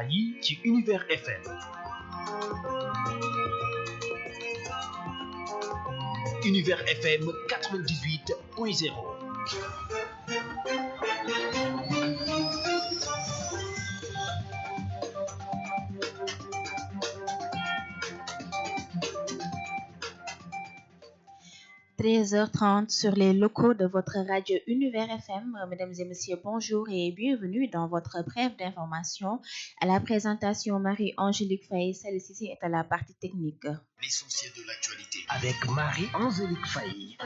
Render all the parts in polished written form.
yi ci Univers FM. Univers FM 98.0. Treize heures 30 sur les locaux de votre radio Univers FM. Mesdames et messieurs, bonjour et bienvenue dans votre brève d'information. À la présentation, Marie-Angélique Faye, celle-ci est à la partie technique. L'essentiel de l'actualité avec Marie-Angélique Faye.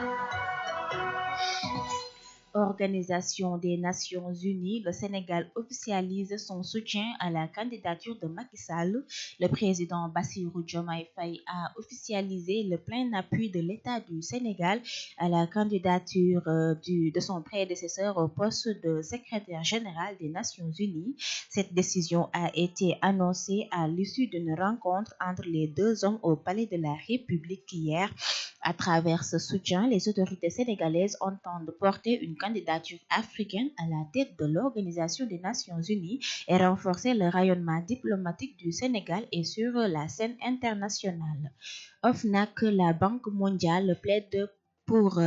Organisation des Nations Unies, le Sénégal officialise son soutien à la candidature de Macky Sall. Le président Bassirou Diomaye Faye a officialisé le plein appui de l'État du Sénégal à la candidature de son prédécesseur au poste de secrétaire général des Nations Unies. Cette décision a été annoncée à l'issue d'une rencontre entre les deux hommes au Palais de la République hier. À travers ce soutien, les autorités sénégalaises entendent porter une candidature africaine à la tête de l'Organisation des Nations Unies et renforcer le rayonnement diplomatique du Sénégal et sur la scène internationale. OFNAC, la Banque mondiale, plaide pour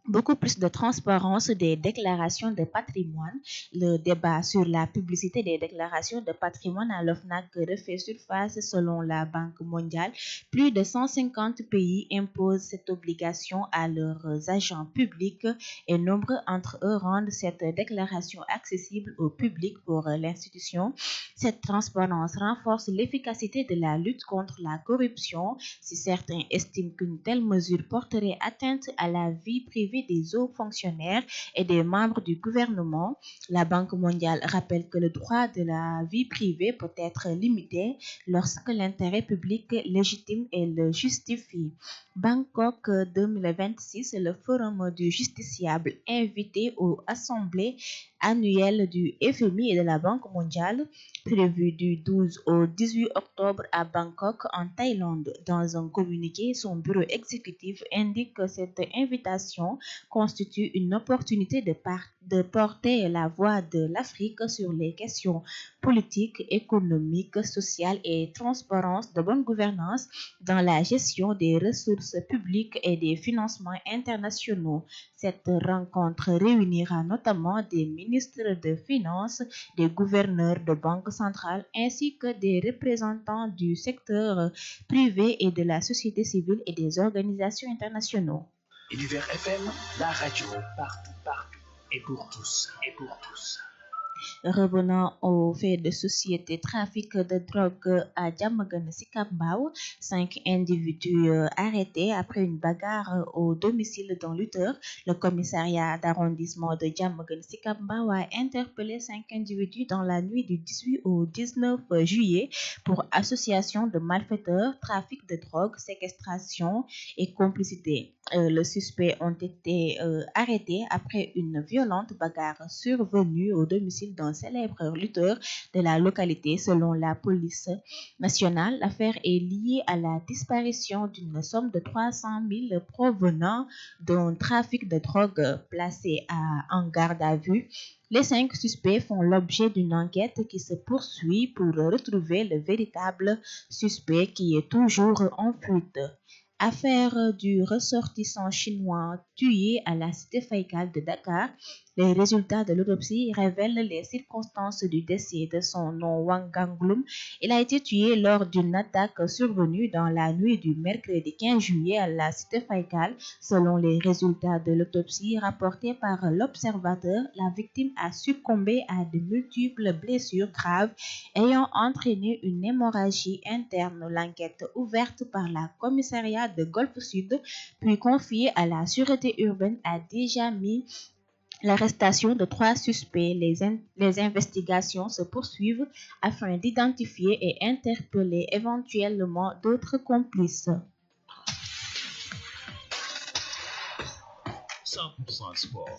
beaucoup plus de transparence des déclarations de patrimoine. Le débat sur la publicité des déclarations de patrimoine à l'OFNAC refait surface selon la Banque mondiale. Plus de 150 pays imposent cette obligation à leurs agents publics et nombreux entre eux rendent cette déclaration accessible au public pour l'institution. Cette transparence renforce l'efficacité de la lutte contre la corruption. Si certains estiment qu'une telle mesure porterait atteinte à la vie privée des hauts fonctionnaires et des membres du gouvernement, la Banque mondiale rappelle que le droit de la vie privée peut être limité lorsque l'intérêt public légitime et le justifie. Bangkok 2026, le forum du justiciable invité aux assemblées annuelles du FMI et de la Banque mondiale, prévu du 12 au 18 octobre à Bangkok en Thaïlande. Dans un communiqué, son bureau exécutif indique que cette invitation constitue une opportunité de porter la voix de l'Afrique sur les questions politiques, économiques, sociales et transparence de bonne gouvernance dans la gestion des ressources publiques et des financements internationaux. Cette rencontre réunira notamment des ministres de Finances, des gouverneurs de banques centrales ainsi que des représentants du secteur privé et de la société civile et des organisations internationales. Univers FM, la radio partout et pour tous. Revenant au fait de société trafic de drogue à Diamaguène Sicap Mbao, 5 individus arrêtés après une bagarre au domicile d'un lutteur. Le commissariat d'arrondissement de Diamaguène Sicap Mbao a interpellé 5 individus dans la nuit du 18 au 19 juillet pour association de malfaiteurs, trafic de drogue, séquestration et complicité. Les suspects ont été arrêtés après une violente bagarre survenue au domicile d'un célèbre lutteur de la localité. Selon la police nationale, l'affaire est liée à la disparition d'une somme de 300 000 provenant d'un trafic de drogue placé en garde à vue. Les 5 suspects font l'objet d'une enquête qui se poursuit pour retrouver le véritable suspect qui est toujours en fuite. Affaire du ressortissant chinois tué à la cité Faïkal de Dakar. Les résultats de l'autopsie révèlent les circonstances du décès de son nom Wang Gangloum. Il a été tué lors d'une attaque survenue dans la nuit du mercredi 15 juillet à la cité Faïkal. Selon les résultats de l'autopsie rapportés par l'Observateur, la victime a succombé à de multiples blessures graves ayant entraîné une hémorragie interne. L'enquête ouverte par la commissariat de Golfe Sud, puis confiée à la sûreté urbaine, a déjà mis l'arrestation de 3 suspects. Les investigations se poursuivent afin d'identifier et interpeller éventuellement d'autres complices. 100% sport.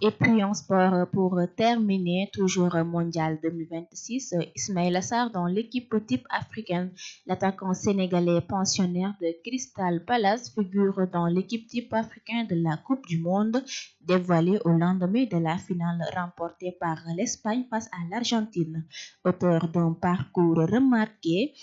Et puis en sport, pour terminer, toujours mondial 2026, Ismaïla Sarr dans l'équipe type africaine. L'attaquant sénégalais pensionnaire de Crystal Palace figure dans l'équipe type africaine de la Coupe du Monde, dévoilée au lendemain de la finale remportée par l'Espagne face à l'Argentine. Auteur d'un parcours remarqué,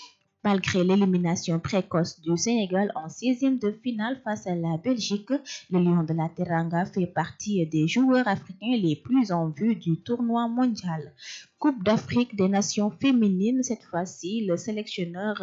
malgré l'élimination précoce du Sénégal en 16e de finale face à la Belgique, le Lion de la Teranga fait partie des joueurs africains les plus en vue du tournoi mondial. Coupe d'Afrique des Nations féminines, cette fois-ci, le sélectionneur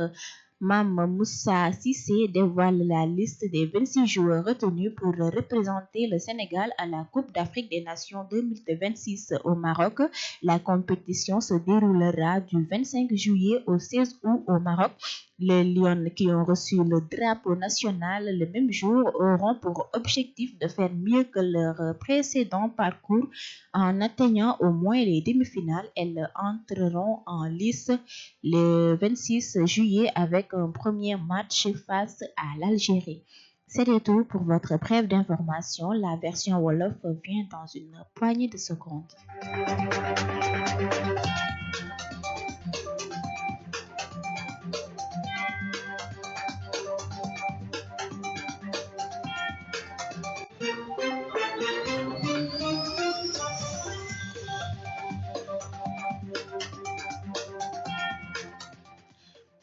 Mam Moussa Sissé dévoile la liste des 26 joueurs retenus pour représenter le Sénégal à la Coupe d'Afrique des Nations 2026 au Maroc. La compétition se déroulera du 25 juillet au 16 août au Maroc. Les Lions qui ont reçu le drapeau national le même jour auront pour objectif de faire mieux que leur précédent parcours en atteignant au moins les demi-finales. Elles entreront en lice le 26 juillet avec un premier match face à l'Algérie. C'était tout pour votre brève d'information. La version Wolof vient dans une poignée de secondes.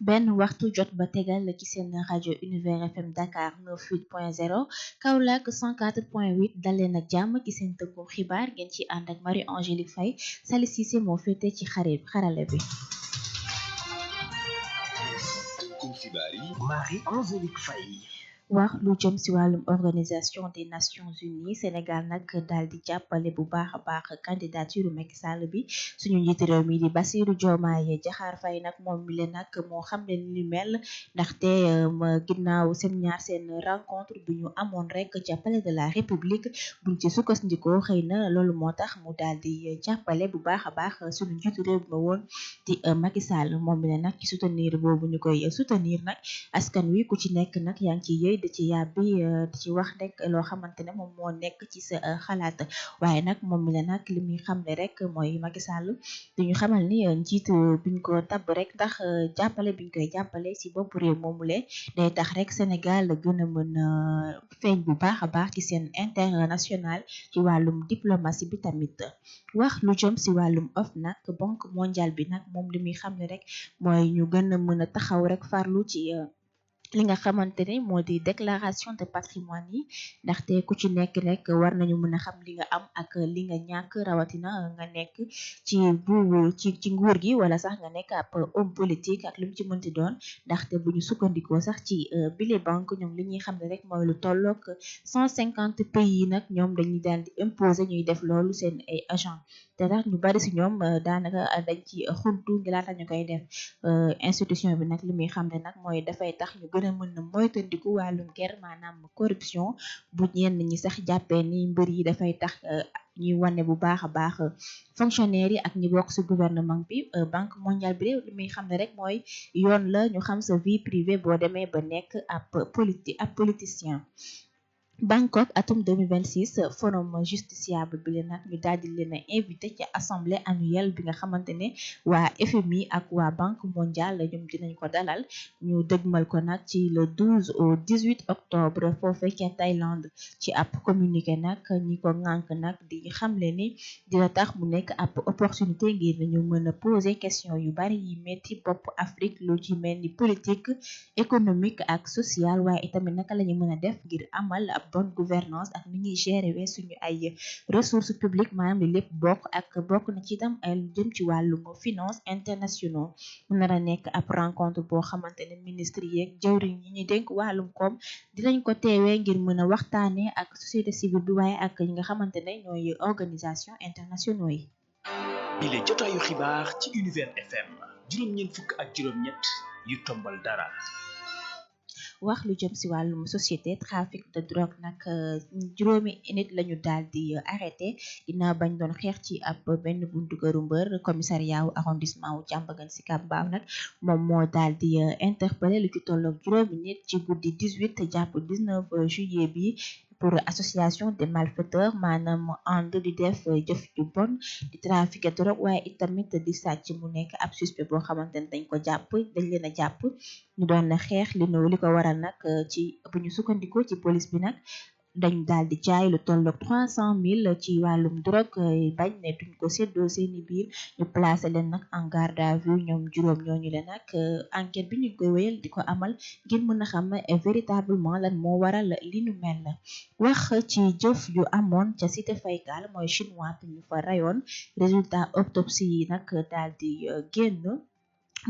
benn waxtu jot ba tegal ci seen rajo Univers FM Dakar 98.0 Kaolack 104.8 daleen ak jàmm ci seen tëggu xibaar ngeen ci ànd ak Marie Angélique Faye Sali Cissé moo féete ci xarale bi. Marie Angélique Faye. wax lu jëm ci wàllum organisation des Nations Unies Sénégal nag daal di jàppale bu baax a baax candidature Macky Sall bi suñu njiitu réew mi di Bassirou Diomaye Diakhar Faye nag moom mi le nag moo xam ne li mel ndaxte ginnaaw seen rencontre bu ñu amoon rek ca palais de la République buñ ci sukkandikoo xëy na loolu moo tax mu daal di jàppale bu baax a baax suñu njiitu réew ma woon di Macky Sall moom mi le nag ci soutenir boobu ñu koy soutenir nag askan wi ku ci nekk nag yaa ngi ci yëy di ci yàbbi di ci wax rek loo xamante ne moom moo nekk ci sa xalaat waaye nag moom mi la nag li muy xamle rek mooy Macky Sall diñu xamal ni njiitu biñ ko tabb rek ndax jàppale biñ koy jàppale ci bopp réew moomule day tax rek Sénégal gën a mën feeñ bu baax a baax ci seen international ci wàllum diplomatie bi tamit wax lu jëm ci wàllum OFNAC banque mondiale bi nag moom li muy xamle rek mooy ñu gën a mën a taxaw rek farlu ci li nga xamante ne moo di déclaration de patrimoine yi ndaxte ku ci nekk rek war nañu mën a xam li nga am ak li nga ñàkk rawatina nga nekk ci ci nguur gi wala sax nga nekk ab homme politique ak lu mu ci mënti doon ndaxte bu ñu sukkandikoo sax ci bile banque ñoom li ñuy xam ne rek mooy lu tollook 150 pays yi nag ñoom dañuy daal di imposer ñuy def loolu seen ay agent te tax ñu bari ci ñoom daanaka dañ ci xuntu ngi laata ñu koy def institution bi nag li muy xam ne nag mooy dafay tax ñu gën a mën na moytandiku wàllum ger maanaam corruption bu ñenn ñi sax jàppee ni mbir yi dafay tax ñuy wane bu baax a baax fonctionnaire yi ak ñi bokk ci gouvernement bi banque mondiale bi li muy xam ne rek mooy yoon la ñu xam sa vie privée boo demee ba nekk ab politicien Bangkok atum 2026 forum justiciable bi leen nag ñu daal di leen a invité ci assemblée annuelle bi nga xamante ne waa FMI ak waa banque mondiale ñoom dinañ ko dalal ñu dëgmal ko nag ci le 12 au 18 octobre foofee ca Thaïlande ci ab communiqué nag ñi ko ŋànk nag di xamle ni dina tax mu nekk ab opportunité ngir ñu mën a poser question yu bari yi metti bopp Afrique lu ci mel ni politique économique ak sociale waaye itamit naka la ñu mën a def ngir amal ab bonne gouvernance ak ni ñuy gérer suñu ay ressources publiques maanaam li lépp bokk na ci itam ay jëm ci wàllum finance internationaux mu nar a nekk ab rencontre boo xamante ne ministre yeeg jawriñ yi ñu dénk wàllum koom dinañ ko teewee ngir mën a waxtaanee ak société civile bi waaye ak ñi nga xamante ne ñooy organisation internationaux yi. Bile jotaayu xibaar ci Univers FM juróom-ñeent fukk ak juróom-ñett yu tombal dara. wax lu jëm ci wàllum société trafic de drogue nag juróomi nit lañu daal di arrêté ginnaaw bañ doon xeex ci ab benn buntu këru mbër commissariat wu arrondissement wu Diamaguène Sicap Mbao nag moom moo daal di interpellé lu ci tolloog juróomi nit ci guddi 18 jàpp 19 juillet bi pour association des malfaiteurs maanaam ànd di def jëf ju bon di trafiquer drogue waaye itamit di sàcc mu nekk ab suspect boo xamante ne dañ leen a jàpp ñu doon xeex li ko waral nag ci bu ñu sukkandikoo ci police bi nag dañ daal di jaay lu tolloog 300 000 ci wàllum drogue bañ ne duñ ko séddoo seeni biir ñu placé leen nag en garde à vue ñoom juróom ñooñu leen nag enquête bi ñu ngi koy wéyal di ko amal ngir mën a xam véritablement lan moo waral li nu mel wax ci jëf yu amoon ca cité Faykal mooy chinois bi ñu fa rayoon résultat autopsie yi nag daal di génn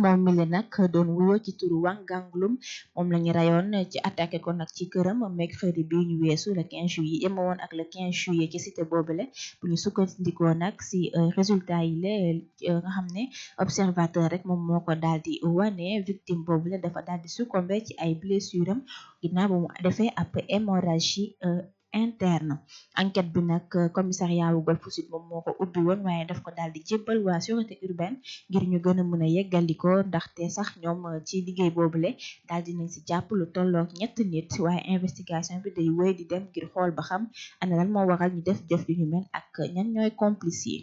moom mi le nag doon wuyoo ci turu Wang Ganglum moom lañu rayoon ci attaqué ko nag ci këram mercredi bi ñu weesu le 15 juillet yemoon ak le 15 juillet ci cité boobule bu ñu sukkandikoo nag si résultat yi la nga xam ne observateur rek moom moo ko daal di wane victime boobule dafa daal di succomber ci ay blessure am ginnaaw bu mu defee ab hémorragie interne enquête bi nag commissariat wu Golf Sud moom moo ko ubbi woon waaye daf ko daal di jébbal waa sûreté urbaine ngir ñu gën a mën a yeggaliko ndaxte sax ñoom ci liggéey boobule daal dinañ si jàpp lu tolloog 3 nit waaye investigation bi day wéy di dem ngir xool ba xam ana lan moo waral ñu def jëf yu ñu mel ak ñan ñooy complice yi.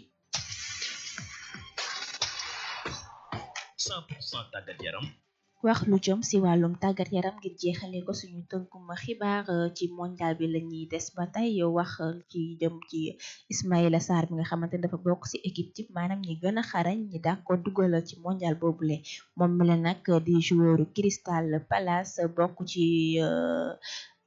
100% tàggat yaram. wax lu jëm si wàllum tàggat yaram ngir jeexale ko suñu tënkum xibaar ci mondial bi la ñuy des ba tey wax ci jëm ci Ismaïla Sarr bi nga xamante ne dafa bokk si équipe type maanaam ñi gën a xarañ ñi d'accord dugal ci mondial boobule moom mi la nag di joueur Crystal Palace bokk ci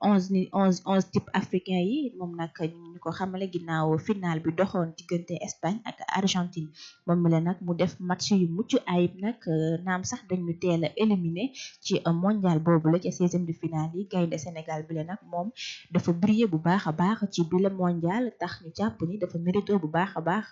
11 type africain yi moom nag ñu ko xamale ginnaaw final bi doxoon diggante Espagne ak Argentine moom mi la nag mu def match yu mucc ayib nag naam sax dañu teel a éliminé ci mondial boobu la ca 16e de finale yi gaynde Sénégal bi la nag moom dafa briller bu baax a baax ci bile mondial tax ñu jàpp ni dafa mérito bu baax a baax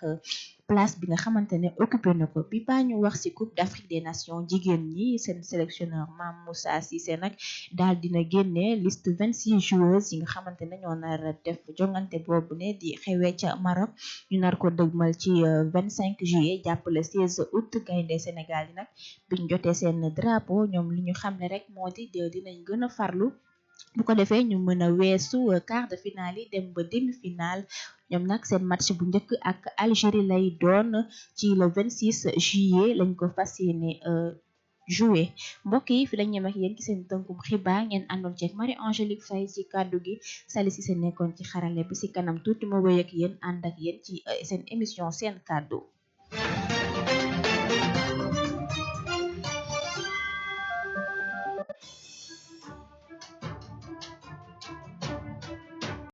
place bi nga xamante ne occupé na ko bi ba ñu wax ci Coupe d'Afrique des Nations jigéen ñi seen sélectionneur Mame Moussa Cissé nag daal dina génne liste 26 joueuses yi nga xamante ne ñoo nar def jongante boobu ne di xewee ca Maroc ñu nar ko dëgmal ci 25 juillet jàpp le 16 août gaynde Sénégal yi nag biñ jotee seen drapeau ñoom li ñu xam ne rek moo di dinañ gën a farlu bu ko defee ñu mën a weesu quart de finale yi dem ba demi-finale ñoom nag seen match bu njëkk ak Algérie lay doon ci le 26 juillet lañ ko fas yéene joué mbokk yi fi lañ ñem ak yéen ci seen tënkum xibaar ngeen àndoon ceeg Marie Angélique Faye ci kàddu gi Sali si seen nekkoon ci xarale bi si kanam tuuti ma wéy ak yéen ànd ak yéen ci seen émission seen kàddu